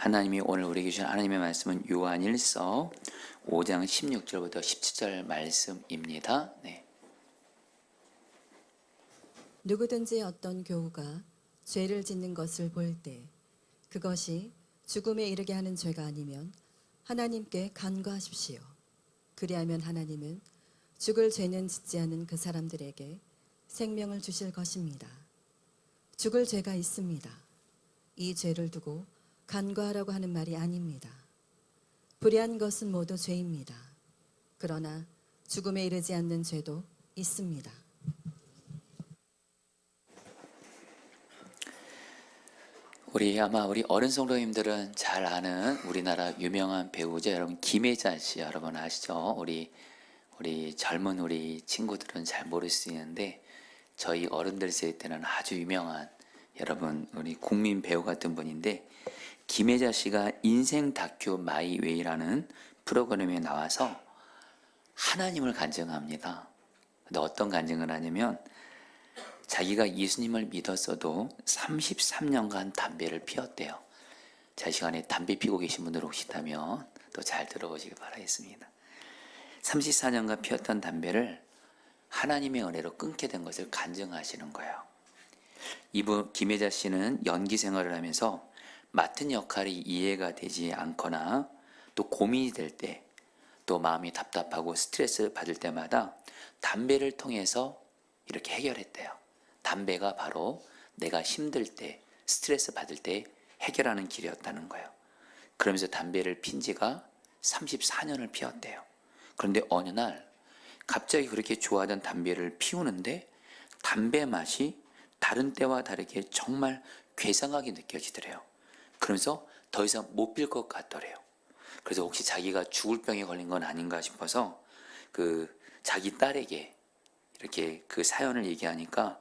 하나님이 오늘 우리에게 주신 하나님의 말씀은 요한일서 5장 16절부터 17절 말씀입니다. 네. 누구든지 어떤 교우가 죄를 짓는 것을 볼 때 그것이 죽음에 이르게 하는 죄가 아니면 하나님께 간구하십시오. 그리하면 하나님은 죽을 죄는 짓지 않은 그 사람들에게 생명을 주실 것입니다. 죽을 죄가 있습니다. 이 죄를 두고 간구하라고 하는 말이 아닙니다. 불의한 것은 모두 죄입니다. 그러나 죽음에 이르지 않는 죄도 있습니다. 아마 우리 어른 성도님들은 잘 아는 우리나라 유명한 배우죠. 여러분 김혜자 씨 여러분 아시죠? 우리 젊은 우리 친구들은 잘 모를 수 있는데 저희 어른들 세대 때는 아주 유명한 여러분 우리 국민 배우 같은 분인데 김혜자 씨가 인생 다큐 마이웨이라는 프로그램에 나와서 하나님을 간증합니다. 근데 어떤 간증을 하냐면 자기가 예수님을 믿었어도 33년간 담배를 피웠대요. 자, 이 시간에 담배 피고 계신 분들 혹시 있다면 또 잘 들어보시기 바라겠습니다. 34년간 피웠던 담배를 하나님의 은혜로 끊게 된 것을 간증하시는 거예요. 이분 김혜자 씨는 연기 생활을 하면서 맡은 역할이 이해가 되지 않거나 또 고민이 될 때, 또 마음이 답답하고 스트레스 받을 때마다 담배를 통해서 이렇게 해결했대요. 담배가 바로 내가 힘들 때, 스트레스 받을 때 해결하는 길이었다는 거예요. 그러면서 담배를 핀 지가 34년을 피웠대요. 그런데 어느 날 갑자기 그렇게 좋아하던 담배를 피우는데 담배 맛이 다른 때와 다르게 정말 괴상하게 느껴지더래요. 그러면서 더 이상 못 필 것 같더래요. 그래서 혹시 자기가 죽을 병에 걸린 건 아닌가 싶어서 자기 딸에게 이렇게 그 사연을 얘기하니까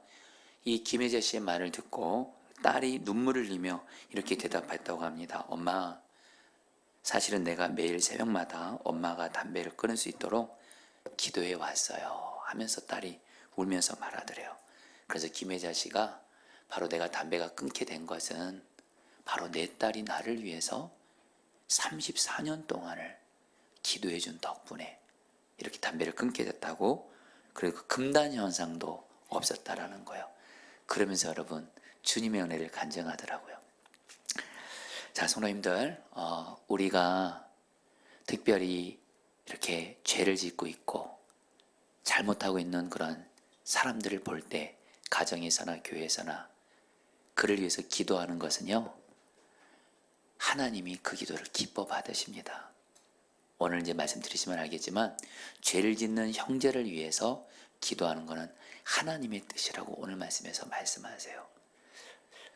이 김혜자 씨의 말을 듣고 딸이 눈물을 흘리며 이렇게 대답했다고 합니다. 엄마, 사실은 내가 매일 새벽마다 엄마가 담배를 끊을 수 있도록 기도해 왔어요 하면서 딸이 울면서 말하더래요. 그래서 김혜자 씨가 바로 내가 담배가 끊게 된 것은 바로 내 딸이 나를 위해서 34년 동안을 기도해 준 덕분에 이렇게 담배를 끊게 됐다고, 그리고 금단 현상도 없었다라는 거예요. 그러면서 여러분 주님의 은혜를 간증하더라고요. 자, 성도님들, 우리가 특별히 이렇게 죄를 짓고 있고 잘못하고 있는 그런 사람들을 볼 때 가정에서나 교회에서나 그를 위해서 기도하는 것은요, 하나님이 그 기도를 기뻐 받으십니다. 오늘 이제 말씀드리시면 알겠지만 죄를 짓는 형제를 위해서 기도하는 것은 하나님의 뜻이라고 오늘 말씀에서 말씀하세요.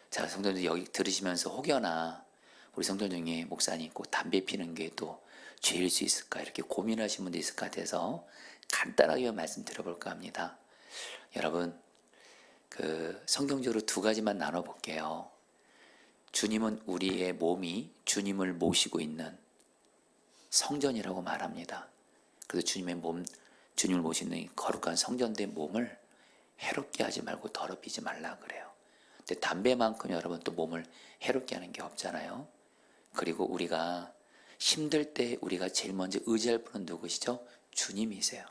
자, 성도님들 여기 들으시면서 혹여나 우리 성도 중에 목사님 꼭 담배 피는 게 또 죄일 수 있을까 이렇게 고민하시는 분도 있을 것 같아서 간단하게 말씀드려볼까 합니다. 여러분 성경적으로 두 가지만 나눠볼게요. 주님은 우리의 몸이 주님을 모시고 있는 성전이라고 말합니다. 그래서 주님을 모시는 거룩한 성전된 몸을 해롭게 하지 말고 더럽히지 말라 그래요. 근데 담배만큼 여러분 또 몸을 해롭게 하는 게 없잖아요. 그리고 우리가 힘들 때 우리가 제일 먼저 의지할 분은 누구시죠? 주님이세요.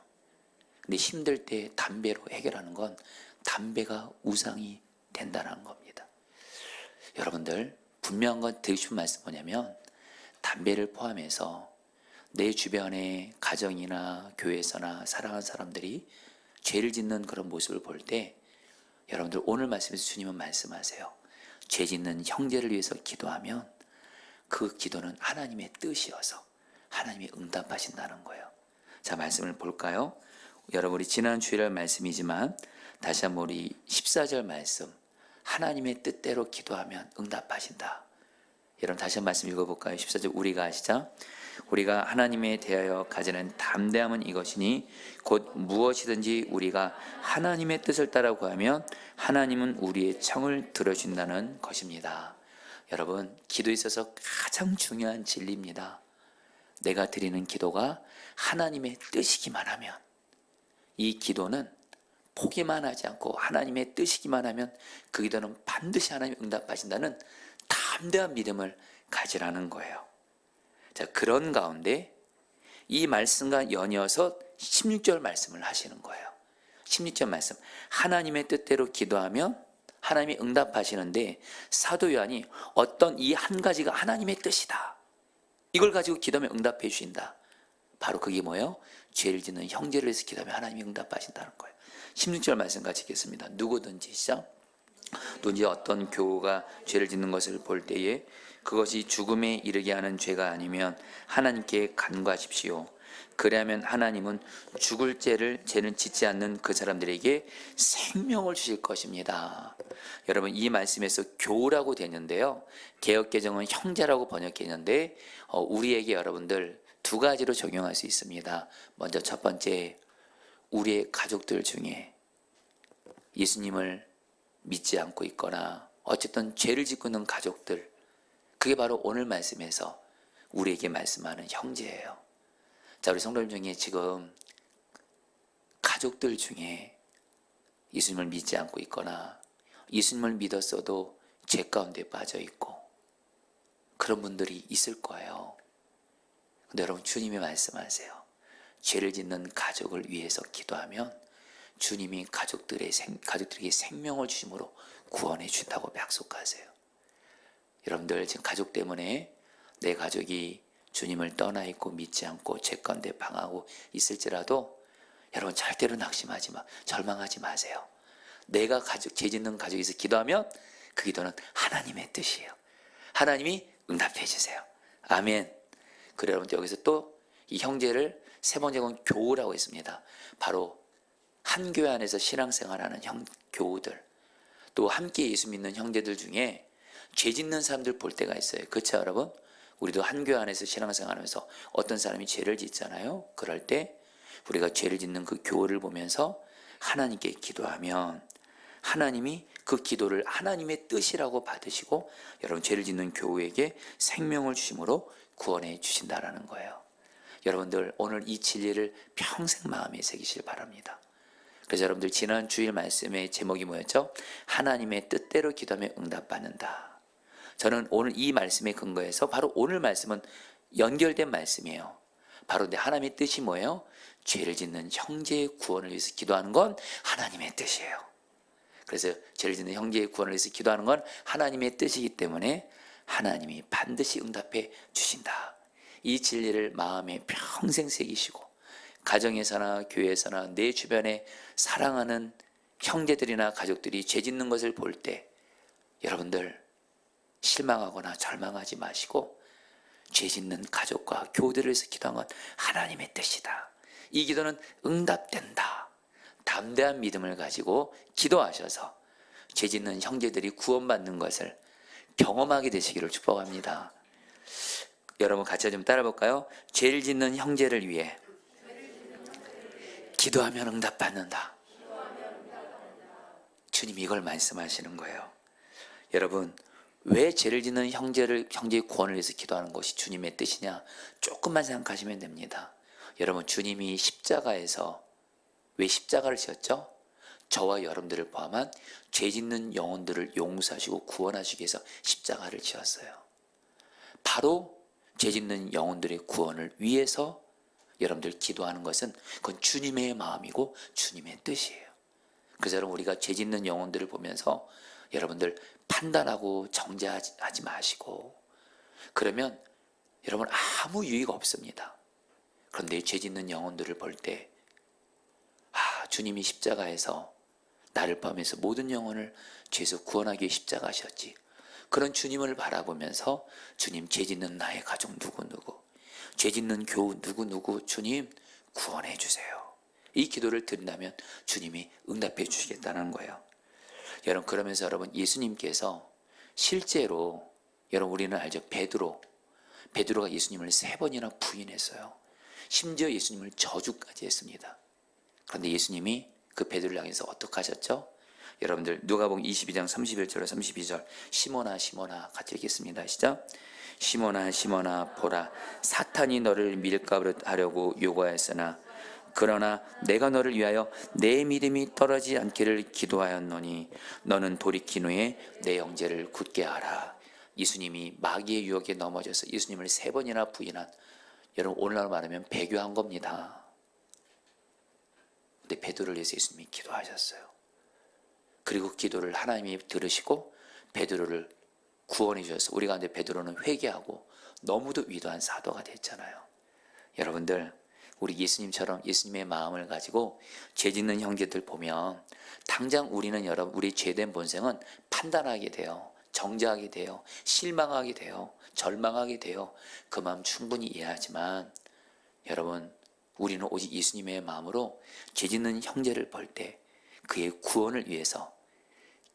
근데 힘들 때 담배로 해결하는 건 담배가 우상이 된다는 겁니다. 여러분들 분명한 건 드리고 싶은 말씀 뭐냐면 담배를 포함해서 내 주변의 가정이나 교회에서나 사랑하는 사람들이 죄를 짓는 그런 모습을 볼 때 여러분들 오늘 말씀에서 주님은 말씀하세요. 죄 짓는 형제를 위해서 기도하면 그 기도는 하나님의 뜻이어서 하나님이 응답하신다는 거예요. 자, 말씀을 볼까요? 여러분 우리 지난 주일날 말씀이지만 다시 한번 우리 14절 말씀, 하나님의 뜻대로 기도하면 응답하신다. 여러분 다시 한 말씀 읽어볼까요? 14절 우리가 시작. 우리가 하나님에 대하여 가지는 담대함은 이것이니 곧 무엇이든지 우리가 하나님의 뜻을 따라 구하면 하나님은 우리의 청을 들어준다는 것입니다. 여러분 기도에 있어서 가장 중요한 진리입니다. 내가 드리는 기도가 하나님의 뜻이기만 하면, 이 기도는 포기만 하지 않고 하나님의 뜻이기만 하면 그 기도는 반드시 하나님이 응답하신다는 담대한 믿음을 가지라는 거예요. 자, 그런 가운데 이 말씀과 연이어서 16절 말씀을 하시는 거예요. 16절 말씀. 하나님의 뜻대로 기도하면 하나님이 응답하시는데, 사도 요한이 어떤 이 한 가지가 하나님의 뜻이다, 이걸 가지고 기도하면 응답해 주신다. 바로 그게 뭐예요? 죄를 짓는 형제를 위해서 기도하면 하나님이 응답하신다는 거예요. 16절 말씀 같이 읽겠습니다. 누구든지 시작. 누구든지 어떤 교우가 죄를 짓는 것을 볼 때에 그것이 죽음에 이르게 하는 죄가 아니면 하나님께 간구하십시오. 그래야면 하나님은 죽을 죄는 짓지 않는 그 사람들에게 생명을 주실 것입니다. 여러분, 이 말씀에서 교우라고 되는데요, 개역개정은 형제라고 번역했는데 우리에게 여러분들 두 가지로 적용할 수 있습니다. 먼저 첫 번째, 우리의 가족들 중에 예수님을 믿지 않고 있거나 어쨌든 죄를 짓고 있는 가족들, 그게 바로 오늘 말씀에서 우리에게 말씀하는 형제예요. 자, 우리 성도님 중에 지금 가족들 중에 예수님을 믿지 않고 있거나 예수님을 믿었어도 죄 가운데 빠져 있고 그런 분들이 있을 거예요. 근데 여러분, 주님이 말씀하세요. 죄를 짓는 가족을 위해서 기도하면 주님이 가족들에게 생명을 주심으로 구원해 준다고 약속하세요. 여러분들 지금 가족 때문에 내 가족이 주님을 떠나 있고 믿지 않고 죄 가운데 방황하고 있을지라도 여러분 절대로 낙심하지 절망하지 마세요. 내가 죄 짓는 가족에서 기도하면 그 기도는 하나님의 뜻이에요. 하나님이 응답해 주세요. 아멘. 그래, 여러분, 여기서 또 이 형제를 세 번째 건 교우라고 했습니다. 바로 한 교회 안에서 신앙생활하는 교우들, 또 함께 예수 믿는 형제들 중에 죄 짓는 사람들 볼 때가 있어요. 그렇죠, 여러분? 우리도 한 교회 안에서 신앙생활하면서 어떤 사람이 죄를 짓잖아요. 그럴 때 우리가 죄를 짓는 그 교우를 보면서 하나님께 기도하면 하나님이 그 기도를 하나님의 뜻이라고 받으시고 여러분, 죄를 짓는 교우에게 생명을 주심으로 구원해 주신다라는 거예요. 여러분들, 오늘 이 진리를 평생 마음에 새기실 바랍니다. 그래서 여러분들, 지난 주일 말씀의 제목이 뭐였죠? 하나님의 뜻대로 기도하면 응답받는다. 저는 오늘 이 말씀에 근거해서 바로 오늘 말씀은 연결된 말씀이에요. 바로 내 하나님의 뜻이 뭐예요? 죄를 짓는 형제의 구원을 위해서 기도하는 건 하나님의 뜻이에요. 그래서 죄를 짓는 형제의 구원을 위해서 기도하는 건 하나님의 뜻이기 때문에 하나님이 반드시 응답해 주신다. 이 진리를 마음에 평생 새기시고 가정에서나 교회에서나 내 주변에 사랑하는 형제들이나 가족들이 죄 짓는 것을 볼 때 여러분들 실망하거나 절망하지 마시고 죄 짓는 가족과 교우들을 위해서 기도한 건 하나님의 뜻이다. 이 기도는 응답된다. 담대한 믿음을 가지고 기도하셔서 죄 짓는 형제들이 구원받는 것을 경험하게 되시기를 축복합니다. 여러분, 같이 좀 따라 볼까요? 죄를 짓는 형제를 위해 기도하면 응답받는다. 주님이 이걸 말씀하시는 거예요. 여러분, 왜 죄를 짓는 형제의 구원을 위해서 기도하는 것이 주님의 뜻이냐? 조금만 생각하시면 됩니다. 여러분, 주님이 십자가에서 왜 십자가를 지었죠? 저와 여러분들을 포함한 죄 짓는 영혼들을 용서하시고 구원하시기 위해서 십자가를 지었어요. 바로 죄 짓는 영혼들의 구원을 위해서 여러분들 기도하는 것은 그건 주님의 마음이고 주님의 뜻이에요. 그래서 여러분, 우리가 죄 짓는 영혼들을 보면서 여러분들 판단하고 정죄하지 마시고, 그러면 여러분 아무 유익 없습니다. 그런데 죄 짓는 영혼들을 볼 때 주님이 십자가에서 나를 포함해서 모든 영혼을 죄에서 구원하기 위해 십자가하셨지. 그런 주님을 바라보면서 주님, 죄 짓는 나의 가족 누구누구, 죄 짓는 교우 누구누구 주님 구원해 주세요. 이 기도를 드린다면 주님이 응답해 주시겠다는 거예요. 여러분, 그러면서 여러분, 예수님께서 실제로 여러분, 우리는 알죠? 베드로가 예수님을 3번이나 부인했어요. 심지어 예수님을 저주까지 했습니다. 그런데 예수님이 그 베드로를 향해서 어떻게 하셨죠? 여러분들, 누가복음 22장 31절에 32절, 시몬아 시몬아, 같이 읽겠습니다. 시작. 시몬아 시몬아, 보라, 사탄이 너를 밀가 하려고 요구하였으나 그러나 내가 너를 위하여 내 믿음이 떨어지지 않기를 기도하였노니 너는 돌이킨 후에 내 형제를 굳게 하라. 예수님이 마귀의 유혹에 넘어져서 예수님을 3번이나 부인한, 여러분 오늘날 말하면 배교한 겁니다. 근데 베드로를 위해서 예수님이 기도하셨어요. 그리고 기도를 하나님이 들으시고 베드로를 구원해 주셔서 우리 가운데 베드로는 회개하고 너무도 위대한 사도가 됐잖아요. 여러분들, 우리 예수님처럼 예수님의 마음을 가지고 죄 짓는 형제들 보면 당장 우리는 여러분, 우리 죄된 본성은 판단하게 돼요. 정죄하게 돼요. 실망하게 돼요. 절망하게 돼요. 그 마음 충분히 이해하지만 여러분, 우리는 오직 예수님의 마음으로 죄 짓는 형제를 볼 때 그의 구원을 위해서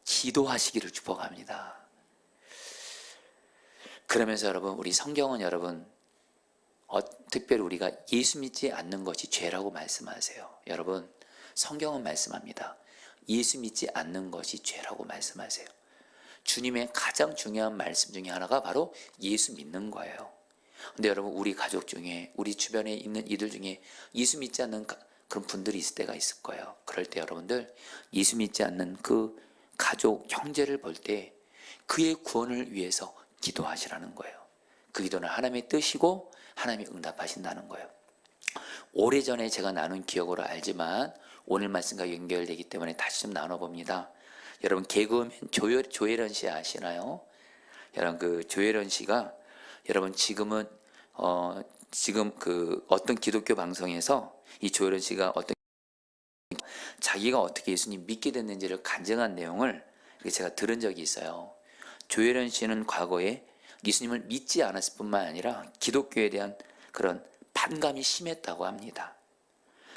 기도하시기를 축복합니다. 그러면서 여러분, 우리 성경은 여러분 특별히 우리가 예수 믿지 않는 것이 죄라고 말씀하세요. 여러분, 성경은 말씀합니다. 예수 믿지 않는 것이 죄라고 말씀하세요. 주님의 가장 중요한 말씀 중에 하나가 바로 예수 믿는 거예요. 근데 여러분, 우리 가족 중에, 우리 주변에 있는 이들 중에 예수 믿지 않는 그런 분들이 있을 때가 있을 거예요. 그럴 때 여러분들, 예수 믿지 않는 그 가족, 형제를 볼 때 그의 구원을 위해서 기도하시라는 거예요. 그 기도는 하나님의 뜻이고 하나님이 응답하신다는 거예요. 오래전에 제가 나눈 기억으로 알지만 오늘 말씀과 연결되기 때문에 다시 좀 나눠봅니다. 여러분, 개그맨 조혜련 씨 아시나요? 여러분, 그 조혜련 씨가 여러분 지금 그 어떤 기독교 방송에서 이 조혜련 씨가 자기가 어떻게 예수님 믿게 됐는지를 간증한 내용을 제가 들은 적이 있어요. 조혜련 씨는 과거에 예수님을 믿지 않았을 뿐만 아니라 기독교에 대한 그런 반감이 심했다고 합니다.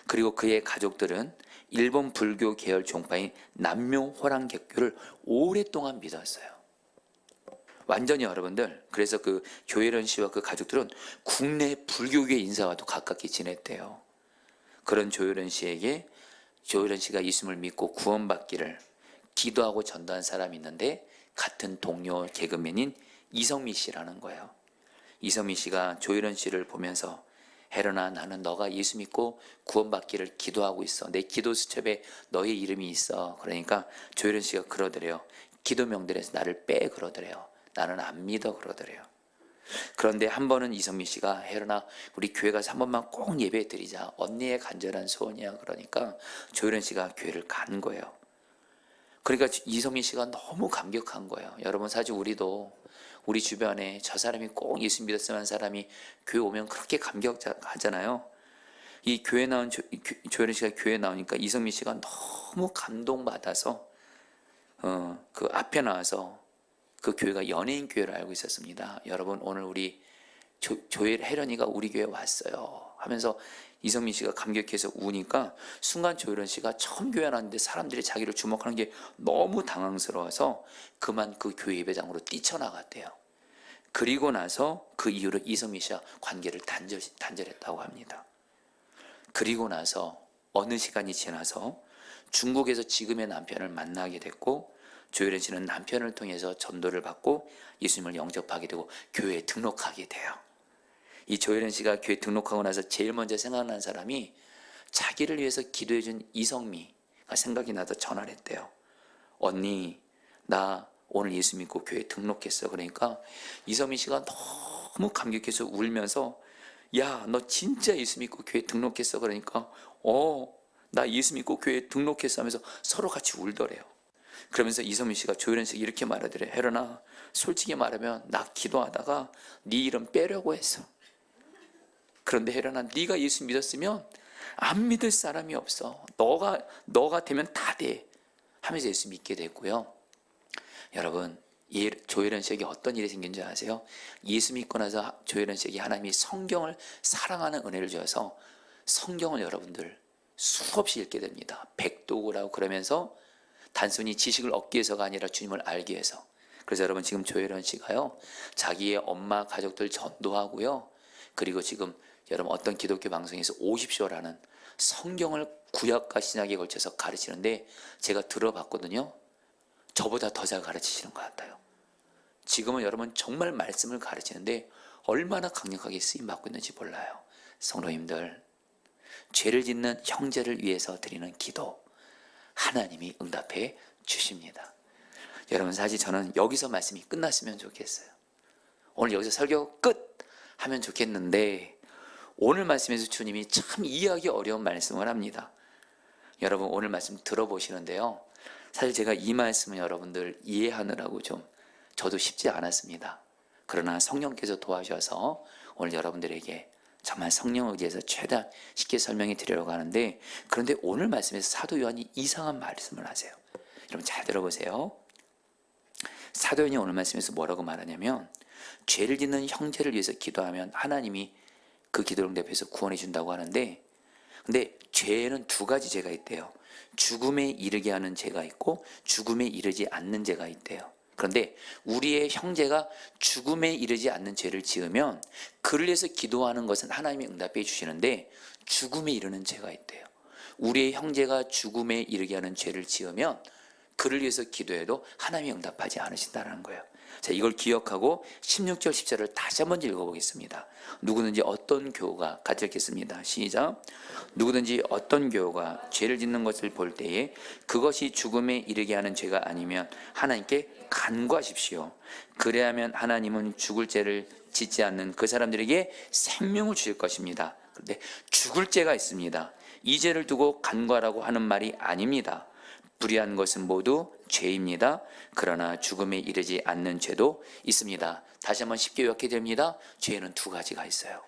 그리고 그의 가족들은 일본 불교 계열 종파인 남묘호랑객교를 오랫동안 믿었어요. 완전히 여러분들, 그래서 그 조혜련 씨와 그 가족들은 국내 불교계 인사와도 가깝게 지냈대요. 그런 조혜련 씨에게 조혜련 씨가 예수님을 믿고 구원받기를 기도하고 전도한 사람이 있는데 같은 동료 개그맨인 이성미 씨라는 거예요. 이성미 씨가 조혜련 씨를 보면서 혜련아, 나는 너가 예수 믿고 구원받기를 기도하고 있어. 내 기도 수첩에 너의 이름이 있어. 그러니까 조혜련 씨가 그러더래요. 기도 명단에서 나를 빼 그러더래요. 나는 안 믿어 그러더래요. 그런데 한 번은 이성미 씨가 혜련아, 우리 교회 가서 한 번만 꼭 예배 드리자. 언니의 간절한 소원이야. 그러니까 조혜련 씨가 교회를 간 거예요. 그러니까 이성미 씨가 너무 감격한 거예요. 여러분, 사실 우리도 우리 주변에 저 사람이 꼭 예수 믿었으면 하는 사람이 교회 오면 그렇게 감격하잖아요. 이 교회 나온 조혜련 씨가 교회 나오니까 이성미 씨가 너무 감동받아서 그 앞에 나와서 그 교회가 연예인 교회를 알고 있었습니다. 여러분, 오늘 우리 혜련이가 우리 교회 왔어요 하면서 이성민 씨가 감격해서 우니까 순간 조혜련 씨가 처음 교회 나왔는데 사람들이 자기를 주목하는 게 너무 당황스러워서 그만 그 교회 예배장으로 뛰쳐나갔대요. 그리고 나서 그 이후로 이성민 씨와 관계를 단절했다고 합니다. 그리고 나서 어느 시간이 지나서 중국에서 지금의 남편을 만나게 됐고 조혜련 씨는 남편을 통해서 전도를 받고 예수님을 영접하게 되고 교회에 등록하게 돼요. 이 조혜련 씨가 교회 등록하고 나서 제일 먼저 생각난 사람이 자기를 위해서 기도해준 이성미가 생각이 나서 전화를 했대요. 언니, 나 오늘 예수 믿고 교회 등록했어. 그러니까 이성미 씨가 너무 감격해서 울면서 야, 너 진짜 예수 믿고 교회 등록했어. 그러니까 나 예수 믿고 교회 등록했어 하면서 서로 같이 울더래요. 그러면서 이성미 씨가 조혜련 씨에게 이렇게 말하더래. 혜련아, 솔직히 말하면 나 기도하다가 네 이름 빼려고 했어. 그런데 혜련아, 네가 예수 믿었으면 안 믿을 사람이 없어. 너가 되면 다 돼. 하면서 예수 믿게 됐고요. 여러분, 조혜련 씨에게 어떤 일이 생긴 줄 아세요? 예수 믿고 나서 조혜련 씨에게 하나님이 성경을 사랑하는 은혜를 주어서 성경을 여러분들 수없이 읽게 됩니다. 백독을 하고 그러면서 단순히 지식을 얻기 위해서가 아니라 주님을 알기 위해서. 그래서 여러분, 지금 조혜련 씨가요, 자기의 엄마 가족들 전도하고요, 그리고 지금 여러분 어떤 기독교 방송에서 50쇼라는 성경을 구약과 신약에 걸쳐서 가르치는데 제가 들어봤거든요. 저보다 더 잘 가르치시는 것 같아요. 지금은 여러분 정말 말씀을 가르치는데 얼마나 강력하게 쓰임받고 있는지 몰라요. 성도님들, 죄를 짓는 형제를 위해서 드리는 기도 하나님이 응답해 주십니다. 여러분, 사실 저는 여기서 말씀이 끝났으면 좋겠어요. 오늘 여기서 설교 끝 하면 좋겠는데 오늘 말씀에서 주님이 참 이해하기 어려운 말씀을 합니다. 여러분 오늘 말씀 들어보시는데요. 사실 제가 이 말씀을 여러분들 이해하느라고 좀 저도 쉽지 않았습니다. 그러나 성령께서 도와주셔서 오늘 여러분들에게 정말 성령을 의지해서 최대한 쉽게 설명해 드리려고 하는데, 그런데 오늘 말씀에서 사도 요한이 이상한 말씀을 하세요. 여러분 잘 들어보세요. 사도 요한이 오늘 말씀에서 뭐라고 말하냐면 죄를 짓는 형제를 위해서 기도하면 하나님이 그 기도를 응답해서 구원해 준다고 하는데, 근데 죄에는 두 가지 죄가 있대요. 죽음에 이르게 하는 죄가 있고 죽음에 이르지 않는 죄가 있대요. 그런데 우리의 형제가 죽음에 이르지 않는 죄를 지으면 그를 위해서 기도하는 것은 하나님이 응답해 주시는데 죽음에 이르는 죄가 있대요. 우리의 형제가 죽음에 이르게 하는 죄를 지으면 그를 위해서 기도해도 하나님이 응답하지 않으신다는 거예요. 자, 이걸 기억하고 16절 10절을 다시 한번 읽어보겠습니다. 누구든지 어떤 교우가 같이 읽겠습니다. 시작. 누구든지 어떤 교우가 죄를 짓는 것을 볼 때에 그것이 죽음에 이르게 하는 죄가 아니면 하나님께 간구하십시오. 그래야면 하나님은 죽을 죄를 짓지 않는 그 사람들에게 생명을 주실 것입니다. 그런데 죽을 죄가 있습니다. 이 죄를 두고 간구하라고 하는 말이 아닙니다. 불의한 것은 모두 죄입니다. 그러나 죽음에 이르지 않는 죄도 있습니다. 다시 한번 쉽게 요약해 드립니다. 죄는 두 가지가 있어요.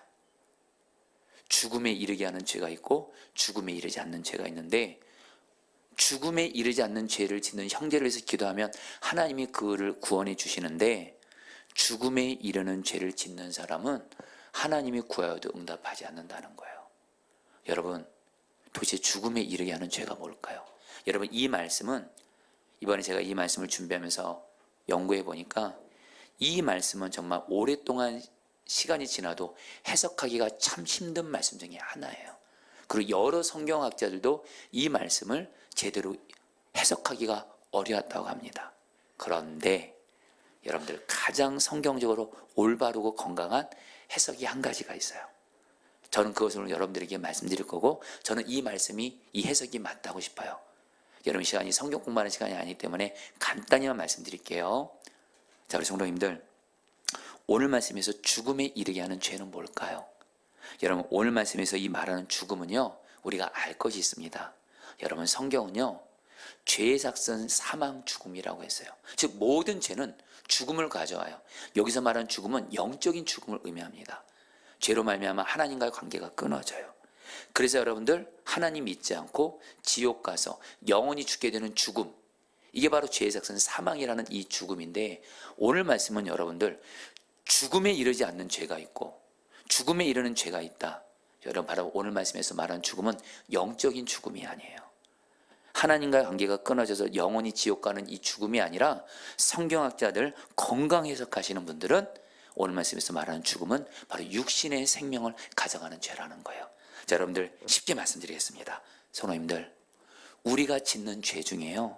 죽음에 이르게 하는 죄가 있고 죽음에 이르지 않는 죄가 있는데, 죽음에 이르지 않는 죄를 짓는 형제를 위해서 기도하면 하나님이 그를 구원해 주시는데, 죽음에 이르는 죄를 짓는 사람은 하나님이 구하여도 응답하지 않는다는 거예요. 여러분, 도대체 죽음에 이르게 하는 죄가 뭘까요? 여러분, 이 말씀은 이번에 제가 이 말씀을 준비하면서 연구해 보니까 이 말씀은 정말 오랫동안 시간이 지나도 해석하기가 참 힘든 말씀 중에 하나예요. 그리고 여러 성경학자들도 이 말씀을 제대로 해석하기가 어려웠다고 합니다. 그런데 여러분들 가장 성경적으로 올바르고 건강한 해석이 한 가지가 있어요. 저는 그것을 여러분들에게 말씀드릴 거고, 저는 이 말씀이 이 해석이 맞다고 싶어요. 여러분 시간이 성경 공부하는 시간이 아니기 때문에 간단히만 말씀드릴게요. 자, 우리 성도님들, 오늘 말씀에서 죽음에 이르게 하는 죄는 뭘까요? 여러분 오늘 말씀에서 이 말하는 죽음은요, 우리가 알 것이 있습니다. 여러분 성경은요, 죄의 삭은 사망 죽음이라고 했어요. 즉 모든 죄는 죽음을 가져와요. 여기서 말하는 죽음은 영적인 죽음을 의미합니다. 죄로 말미암아 하나님과의 관계가 끊어져요. 그래서 여러분들 하나님 믿지 않고 지옥 가서 영원히 죽게 되는 죽음, 이게 바로 죄의 삭은 사망이라는 이 죽음인데, 오늘 말씀은 여러분들 죽음에 이르지 않는 죄가 있고 죽음에 이르는 죄가 있다. 여러분 바로 오늘 말씀에서 말하는 죽음은 영적인 죽음이 아니에요. 하나님과의 관계가 끊어져서 영원히 지옥 가는 이 죽음이 아니라, 성경학자들 건강 해석하시는 분들은 오늘 말씀에서 말하는 죽음은 바로 육신의 생명을 가져가는 죄라는 거예요. 자, 여러분들 쉽게 말씀드리겠습니다. 성도님들, 우리가 짓는 죄 중에요,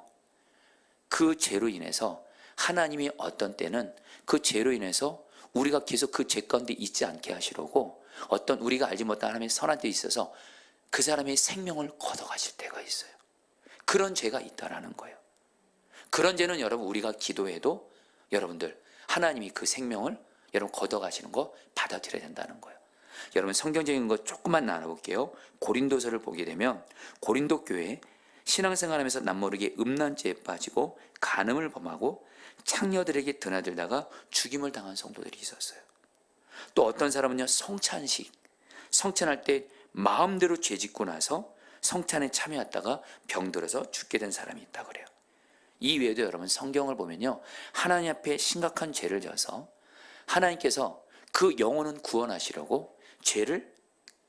그 죄로 인해서 하나님이 어떤 때는 그 죄로 인해서 우리가 계속 그 죄 가운데 있지 않게 하시려고 어떤 우리가 알지 못한 하나님의 선한 때 있어서 그 사람의 생명을 걷어가실 때가 있어요. 그런 죄가 있다라는 거예요. 그런 죄는 여러분 우리가 기도해도 여러분들 하나님이 그 생명을 여러분 걷어가시는 거 받아들여야 된다는 거예요. 여러분 성경적인 거 조금만 나눠볼게요. 고린도서를 보게 되면 고린도 교회 신앙생활하면서 남모르게 음란죄에 빠지고 간음을 범하고 창녀들에게 드나들다가 죽임을 당한 성도들이 있었어요. 또 어떤 사람은요, 성찬할 때 마음대로 죄짓고 나서 성찬에 참여했다가 병들어서 죽게 된 사람이 있다 그래요. 이 외에도 여러분 성경을 보면요, 하나님 앞에 심각한 죄를 져서 하나님께서 그 영혼은 구원하시려고 죄를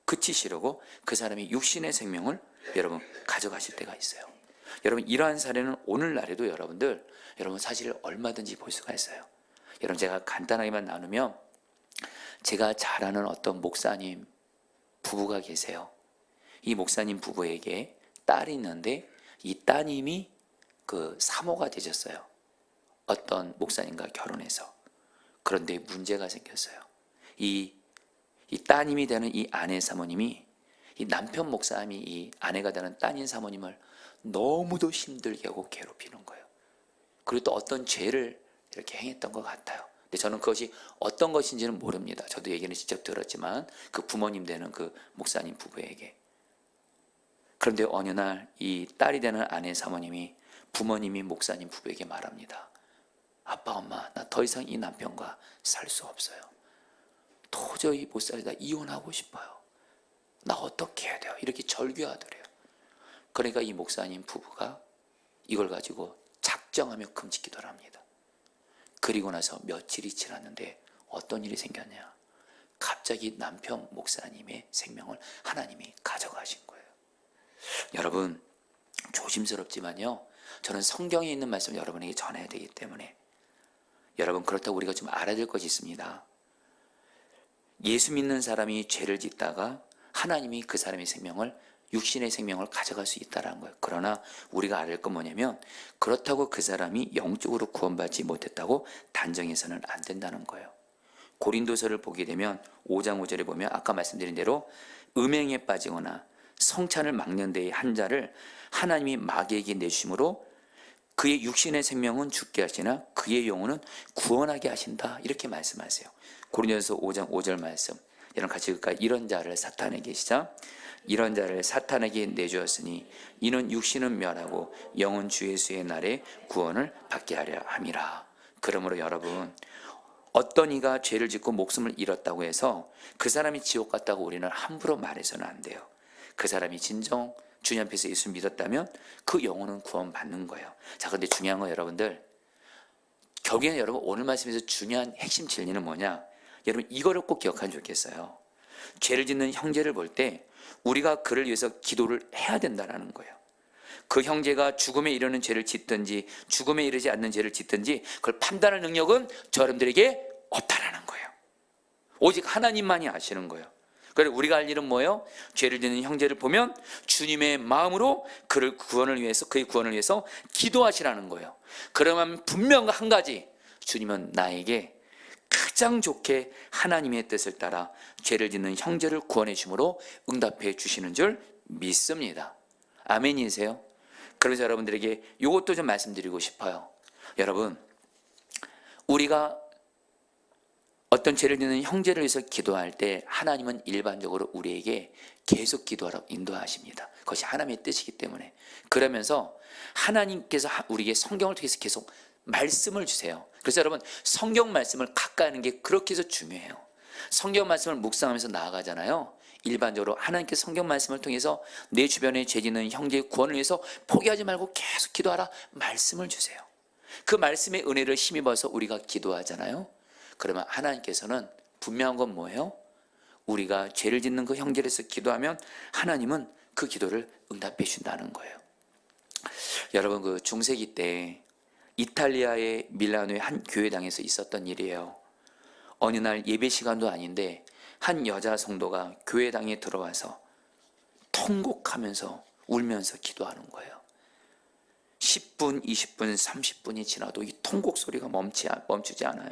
그치시려고 그 사람이 육신의 생명을 여러분 가져가실 때가 있어요. 여러분 이러한 사례는 오늘날에도 여러분 사실 얼마든지 볼 수가 있어요. 여러분 제가 간단하게만 나누면, 제가 잘 아는 어떤 목사님 부부가 계세요. 이 목사님 부부에게 딸이 있는데 이 따님이 그 사모가 되셨어요. 어떤 목사님과 결혼해서. 그런데 문제가 생겼어요. 이 따님이 되는 이 아내 사모님이 이 남편 목사님이 이 아내가 되는 따님 사모님을 너무도 힘들게 하고 괴롭히는 거예요. 그리고 또 어떤 죄를 이렇게 행했던 것 같아요. 근데 저는 그것이 어떤 것인지는 모릅니다. 저도 얘기는 직접 들었지만 그 부모님 되는 그 목사님 부부에게. 그런데 어느 날 이 딸이 되는 아내 사모님이 부모님이 목사님 부부에게 말합니다. 아빠, 엄마, 나 더 이상 이 남편과 살 수 없어요. 도저히 못 살다 이혼하고 싶어요. 나 어떻게 해야 돼요? 이렇게 절규하더래요. 그러니까 이 목사님 부부가 이걸 가지고 작정하며 금식 기도를 합니다. 그리고 나서 며칠이 지났는데 어떤 일이 생겼냐? 갑자기 남편 목사님의 생명을 하나님이 가져가신 거예요. 여러분, 조심스럽지만요, 저는 성경에 있는 말씀을 여러분에게 전해야 되기 때문에, 여러분, 그렇다고 우리가 좀 알아야 될 것이 있습니다. 예수 믿는 사람이 죄를 짓다가 하나님이 그 사람의 생명을, 육신의 생명을 가져갈 수 있다는 거예요. 그러나 우리가 알아야 할 건 뭐냐면, 그렇다고 그 사람이 영적으로 구원받지 못했다고 단정해서는 안 된다는 거예요. 고린도서를 보게 되면 5장 5절에 보면 아까 말씀드린 대로 음행에 빠지거나 성찬을 막는 데의 한 자를 하나님이 마귀에게 내주심으로 그의 육신의 생명은 죽게 하시나 그의 영혼은 구원하게 하신다, 이렇게 말씀하세요. 고린도서 5장 5절 말씀, 여러분 같이 읽을까요? 이런 자를 사탄에게, 시작. 이런 자를 사탄에게 내주었으니 이는 육신은 멸하고 영은 주 예수의 날에 구원을 받게 하려 함이라. 그러므로 여러분, 어떤 이가 죄를 짓고 목숨을 잃었다고 해서 그 사람이 지옥 갔다고 우리는 함부로 말해서는 안 돼요. 그 사람이 진정 주님 앞에서 예수를 믿었다면 그 영혼은 구원받는 거예요. 자, 근데 중요한 건 여러분들, 결국에는 여러분 오늘 말씀에서 중요한 핵심 진리는 뭐냐? 여러분 이거를 꼭 기억하면 좋겠어요. 죄를 짓는 형제를 볼 때 우리가 그를 위해서 기도를 해야 된다는 거예요. 그 형제가 죽음에 이르는 죄를 짓든지 죽음에 이르지 않는 죄를 짓든지 그걸 판단할 능력은 저 여러분들에게 없다라는 거예요. 오직 하나님만이 아시는 거예요. 그래서 우리가 할 일은 뭐예요? 죄를 짓는 형제를 보면 주님의 마음으로 그를 구원을 위해서, 그의 구원을 위해서 기도하시라는 거예요. 그러면 분명 한 가지, 주님은 나에게 가장 좋게 하나님의 뜻을 따라 죄를 짓는 형제를 구원해 주므로 응답해 주시는 줄 믿습니다. 아멘이세요? 그래서 여러분들에게 이것도 좀 말씀드리고 싶어요. 여러분, 우리가 어떤 죄를 짓는 형제를 위해서 기도할 때 하나님은 일반적으로 우리에게 계속 기도하라고 인도하십니다. 그것이 하나님의 뜻이기 때문에. 그러면서 하나님께서 우리에게 성경을 통해서 계속 말씀을 주세요. 그래서 여러분, 성경 말씀을 가까이 하는 게 그렇게 해서 중요해요. 성경 말씀을 묵상하면서 나아가잖아요. 일반적으로 하나님께서 성경 말씀을 통해서 내 주변에 죄 짓는 형제의 구원을 위해서 포기하지 말고 계속 기도하라 말씀을 주세요. 그 말씀의 은혜를 힘입어서 우리가 기도하잖아요. 그러면 하나님께서는 분명한 건 뭐예요? 우리가 죄를 짓는 그 형제에서 기도하면 하나님은 그 기도를 응답해 준다는 거예요. 여러분, 그 중세기 때 이탈리아의 밀라노의 한 교회당에서 있었던 일이에요. 어느 날 예배 시간도 아닌데 한 여자 성도가 교회당에 들어와서 통곡하면서 울면서 기도하는 거예요. 10분, 20분, 30분이 지나도 이 통곡 소리가 멈추지 않아요.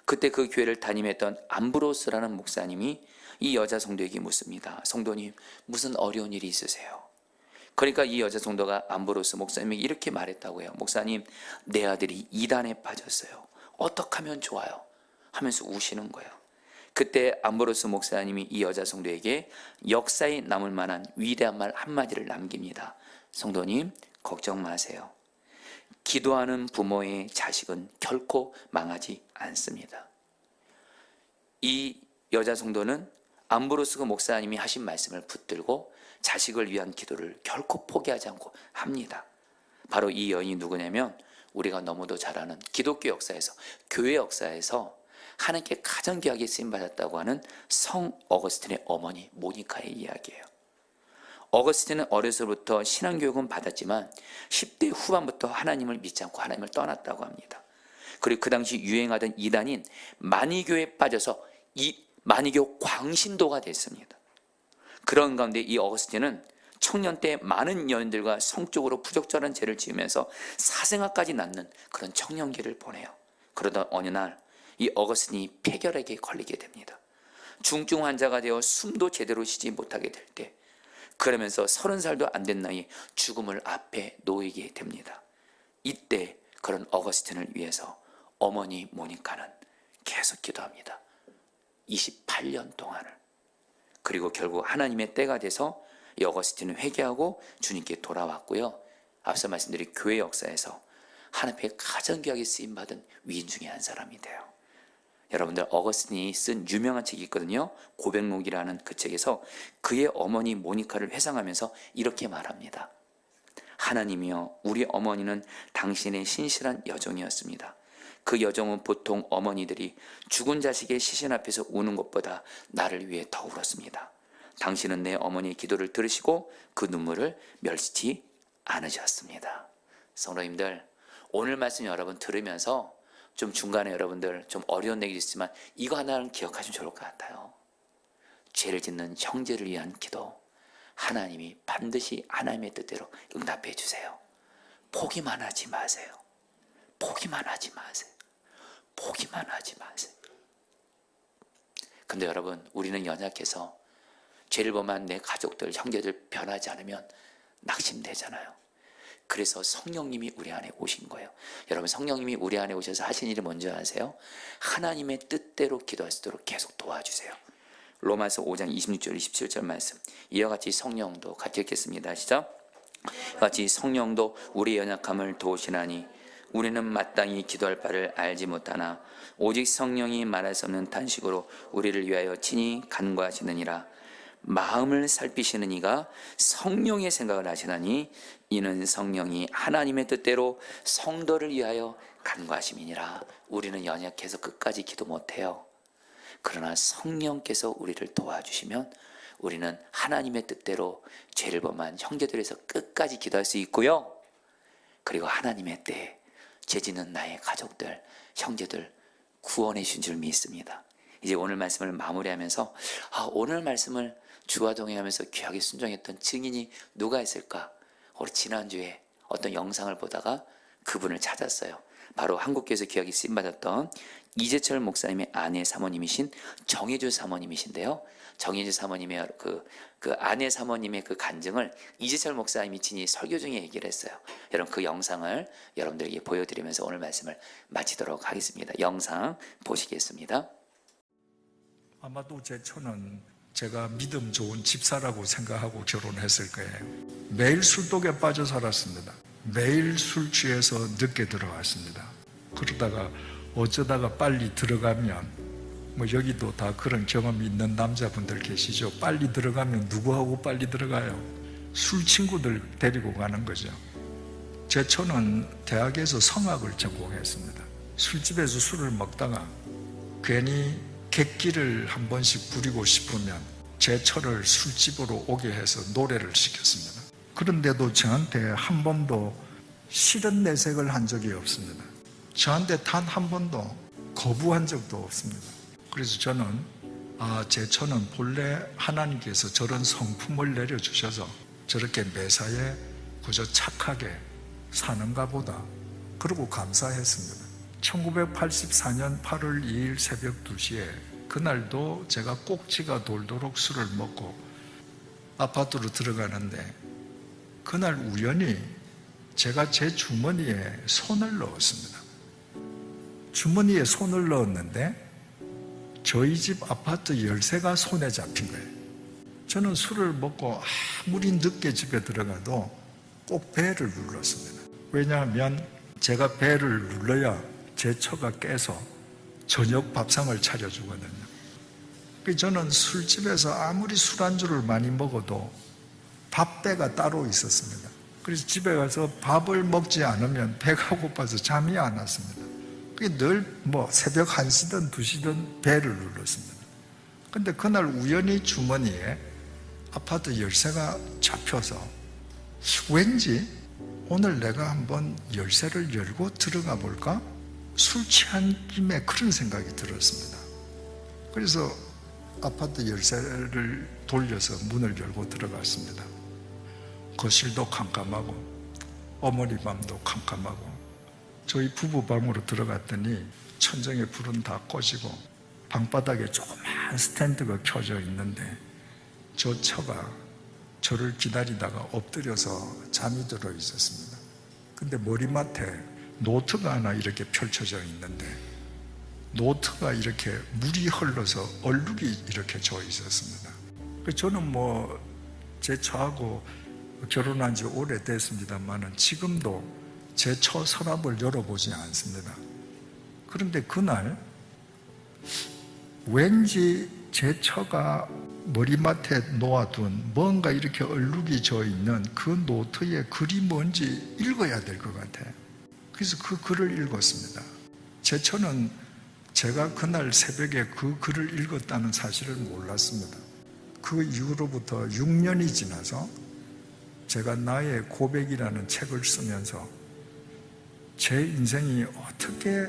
그때 그 교회를 담임했던 암브로스라는 목사님이 이 여자 성도에게 묻습니다. 성도님, 무슨 어려운 일이 있으세요? 그러니까 이 여자 성도가 암브로스 목사님에게 이렇게 말했다고 해요. 목사님, 내 아들이 이단에 빠졌어요. 어떻게 하면 좋아요? 하면서 우시는 거예요. 그때 암브로스 목사님이 이 여자 성도에게 역사에 남을 만한 위대한 말 한마디를 남깁니다. 성도님, 걱정 마세요. 기도하는 부모의 자식은 결코 망하지 않습니다. 이 여자 성도는 암브로스 목사님이 하신 말씀을 붙들고 자식을 위한 기도를 결코 포기하지 않고 합니다. 바로 이 여인이 누구냐면 우리가 너무도 잘 아는 기독교 역사에서, 교회 역사에서 하나님께 가장 귀하게 쓰임받았다고 하는 성 어거스틴의 어머니 모니카의 이야기예요. 어거스틴은 어려서부터 신앙교육은 받았지만 10대 후반부터 하나님을 믿지 않고 하나님을 떠났다고 합니다. 그리고 그 당시 유행하던 이단인 마니교에 빠져서 이 마니교 광신도가 됐습니다. 그런 가운데 이 어거스틴은 청년 때 많은 여인들과 성적으로 부적절한 죄를 지으면서 사생아까지 낳는 그런 청년기를 보내요. 그러던 어느 날 이 어거스틴이 폐결핵에 걸리게 됩니다. 중증 환자가 되어 숨도 제대로 쉬지 못하게 될 때, 그러면서 30살도 안 된 나이에 죽음을 앞에 놓이게 됩니다. 이때 그런 어거스틴을 위해서 어머니 모니카는 계속 기도합니다. 28년 동안을. 그리고 결국 하나님의 때가 돼서 이 어거스틴은 회개하고 주님께 돌아왔고요. 앞서 말씀드린 교회 역사에서 하나님의 가장 귀하게 쓰임받은 위인 중에 한 사람이 돼요. 여러분들, 어거스틴이 쓴 유명한 책이 있거든요. 고백록이라는 그 책에서 그의 어머니 모니카를 회상하면서 이렇게 말합니다. 하나님이여, 우리 어머니는 당신의 신실한 여종이었습니다. 그 여종은 보통 어머니들이 죽은 자식의 시신 앞에서 우는 것보다 나를 위해 더 울었습니다. 당신은 내 어머니의 기도를 들으시고 그 눈물을 멸시치 않으셨습니다. 성도님들, 오늘 말씀 여러분 들으면서 좀 중간에 여러분들 좀 어려운 얘기 있지만 이거 하나는 기억하시면 좋을 것 같아요. 죄를 짓는 형제를 위한 기도, 하나님이 반드시 하나님의 뜻대로 응답해 주세요. 포기만 하지 마세요. 포기만 하지 마세요. 포기만 하지 마세요. 근데 여러분, 우리는 연약해서 죄를 범한 내 가족들, 형제들 변하지 않으면 낙심되잖아요. 그래서 성령님이 우리 안에 오신 거예요. 여러분, 성령님이 우리 안에 오셔서 하신 일이 뭔지 아세요? 하나님의 뜻대로 기도할 수 있도록 계속 도와주세요. 로마서 5장 26절 27절 말씀, 이와 같이 성령도, 같이 읽겠습니다. 시작. 같이 성령도 우리 연약함을 도우시나니 우리는 마땅히 기도할 바를 알지 못하나 오직 성령이 말할 수 없는 탄식으로 우리를 위하여 친히 간구하시느니라. 마음을 살피시는 이가 성령의 생각을 하시나니 이는 성령이 하나님의 뜻대로 성도를 위하여 간구하심이니라. 우리는 연약해서 끝까지 기도 못해요. 그러나 성령께서 우리를 도와주시면 우리는 하나님의 뜻대로 죄를 범한 형제들에서 끝까지 기도할 수 있고요. 그리고 하나님의 때에 죄 짓는 나의 가족들, 형제들 구원해 주신 줄 믿습니다. 이제 오늘 말씀을 마무리하면서 오늘 말씀을 주와 동행하면서 귀하게 순종했던 증인이 누가 있을까? 우리 지난주에 어떤 영상을 보다가 그분을 찾았어요. 바로 한국교회에서 귀하게 쓰임받았던 이재철 목사님의 아내 사모님이신 정혜주 사모님이신데요. 정혜주 사모님의 그 아내 사모님의 그 간증을 이재철 목사님이 친히 설교 중에 얘기를 했어요. 여러분, 그 영상을 여러분들에게 보여드리면서 오늘 말씀을 마치도록 하겠습니다. 영상 보시겠습니다. 아마도 제 처는 제가 믿음 좋은 집사라고 생각하고 결혼했을 거예요. 매일 술독에 빠져 살았습니다. 매일 술 취해서 늦게 들어갔습니다. 그러다가 어쩌다가 빨리 들어가면 여기도 다 그런 경험이 있는 남자분들 계시죠. 빨리 들어가면 누구하고 빨리 들어가요? 술 친구들 데리고 가는 거죠. 제 처는 대학에서 성악을 전공했습니다. 술집에서 술을 먹다가 괜히 객기를 한 번씩 부리고 싶으면 제 처를 술집으로 오게 해서 노래를 시켰습니다. 그런데도 저한테 한 번도 싫은 내색을 한 적이 없습니다. 저한테 단 한 번도 거부한 적도 없습니다. 그래서 저는 제 처는 본래 하나님께서 저런 성품을 내려주셔서 저렇게 매사에 그저 착하게 사는가 보다, 그러고 감사했습니다. 1984년 8월 2일 새벽 2시에 그날도 제가 꼭지가 돌도록 술을 먹고 아파트로 들어가는데 그날 우연히 제가 제 주머니에 손을 넣었습니다. 주머니에 손을 넣었는데 저희 집 아파트 열쇠가 손에 잡힌 거예요. 저는 술을 먹고 아무리 늦게 집에 들어가도 꼭 벨을 눌렀습니다. 왜냐하면 제가 벨을 눌러야 제 처가 깨서 저녁 밥상을 차려주거든요. 저는 술집에서 아무리 술안주를 많이 먹어도 밥대가 따로 있었습니다. 그래서 집에 가서 밥을 먹지 않으면 배가 고파서 잠이 안 왔습니다. 늘 새벽 1시든 2시든 벨을 눌렀습니다. 근데 그날 우연히 주머니에 아파트 열쇠가 잡혀서 왠지 오늘 내가 한번 열쇠를 열고 들어가 볼까? 술 취한 김에 그런 생각이 들었습니다. 그래서 아파트 열쇠를 돌려서 문을 열고 들어갔습니다. 거실도 캄캄하고 어머니 방도 캄캄하고 저희 부부 방으로 들어갔더니 천정에 불은 다 꺼지고 방바닥에 조그만 스탠드가 켜져 있는데 저 처가 저를 기다리다가 엎드려서 잠이 들어 있었습니다. 근데 머리맡에 노트가 하나 이렇게 펼쳐져 있는데 노트가 이렇게 물이 흘러서 얼룩이 이렇게 져 있었습니다. 저는 제 처하고 결혼한 지 오래됐습니다만 지금도 제 처 서랍을 열어보지 않습니다. 그런데 그날 왠지 제 처가 머리맡에 놓아둔 뭔가 이렇게 얼룩이 져 있는 그 노트에 글이 뭔지 읽어야 될 것 같아요. 그래서 그 글을 읽었습니다. 제 처는 제가 그날 새벽에 그 글을 읽었다는 사실을 몰랐습니다. 그 이후로부터 6년이 지나서 제가 나의 고백이라는 책을 쓰면서 제 인생이 어떻게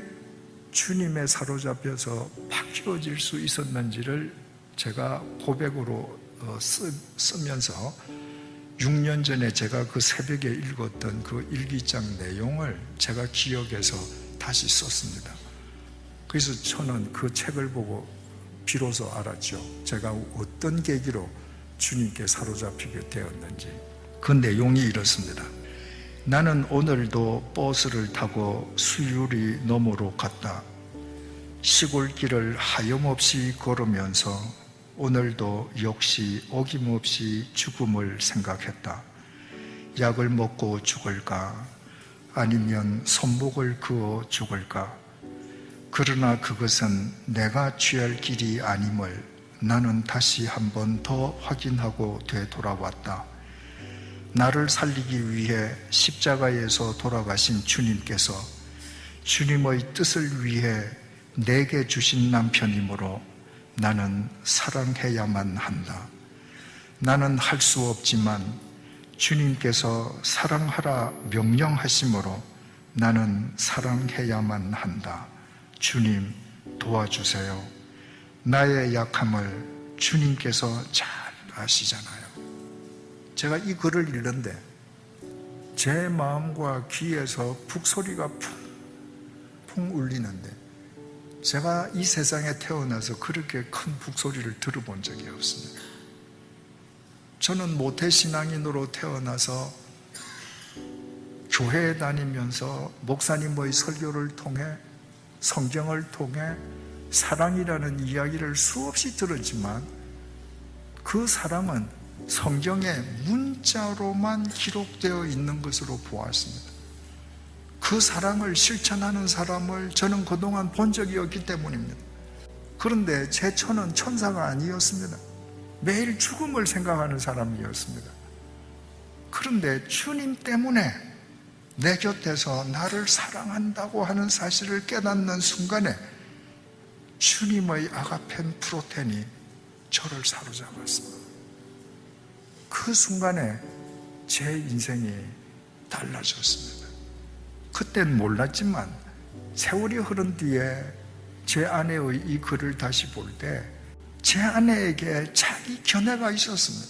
주님에 사로잡혀서 바뀌어질 수 있었는지를 제가 고백으로 쓰면서 6년 전에 제가 그 새벽에 읽었던 그 일기장 내용을 제가 기억해서 다시 썼습니다. 그래서 저는 그 책을 보고 비로소 알았죠. 제가 어떤 계기로 주님께 사로잡히게 되었는지. 그 내용이 이렇습니다. 나는 오늘도 버스를 타고 수유리 너머로 갔다. 시골길을 하염없이 걸으면서 오늘도 역시 어김없이 죽음을 생각했다. 약을 먹고 죽을까? 아니면 손목을 그어 죽을까? 그러나 그것은 내가 취할 길이 아님을 나는 다시 한 번 더 확인하고 되돌아왔다. 나를 살리기 위해 십자가에서 돌아가신 주님께서 주님의 뜻을 위해 내게 주신 남편이므로 나는 사랑해야만 한다. 나는 할 수 없지만 주님께서 사랑하라 명령하심으로 나는 사랑해야만 한다. 주님 도와주세요. 나의 약함을 주님께서 잘 아시잖아요. 제가 이 글을 읽는데 제 마음과 귀에서 북소리가 쿵쿵 울리는데 제가 이 세상에 태어나서 그렇게 큰 북소리를 들어본 적이 없습니다. 저는 모태신앙인으로 태어나서 교회에 다니면서 목사님의 설교를 통해 성경을 통해 사랑이라는 이야기를 수없이 들었지만 그 사랑은 성경에 문자로만 기록되어 있는 것으로 보았습니다. 그 사랑을 실천하는 사람을 저는 그동안 본 적이 없기 때문입니다. 그런데 제 처는 천사가 아니었습니다. 매일 죽음을 생각하는 사람이었습니다. 그런데 주님 때문에 내 곁에서 나를 사랑한다고 하는 사실을 깨닫는 순간에 주님의 아가펜 프로텐이 저를 사로잡았습니다. 그 순간에 제 인생이 달라졌습니다. 그땐 몰랐지만 세월이 흐른 뒤에 제 아내의 이 글을 다시 볼 때 제 아내에게 자기 견해가 있었습니다.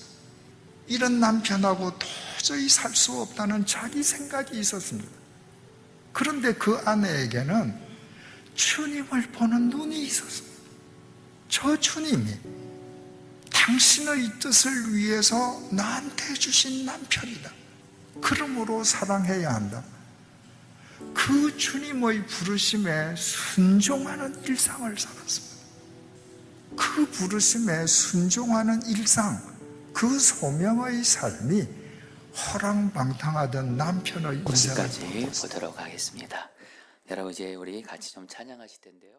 이런 남편하고 도저히 살 수 없다는 자기 생각이 있었습니다. 그런데 그 아내에게는 주님을 보는 눈이 있었습니다. 저 주님이 당신의 뜻을 위해서 나한테 주신 남편이다. 그러므로 사랑해야 한다. 그 주님의 부르심에 순종하는 일상을 살았습니다. 그 부르심에 순종하는 일상, 그 소명의 삶이 허랑방탕하던 남편의 여기까지 보도록 하겠습니다. 여러분 이제 우리 같이 좀 찬양하실 텐데요.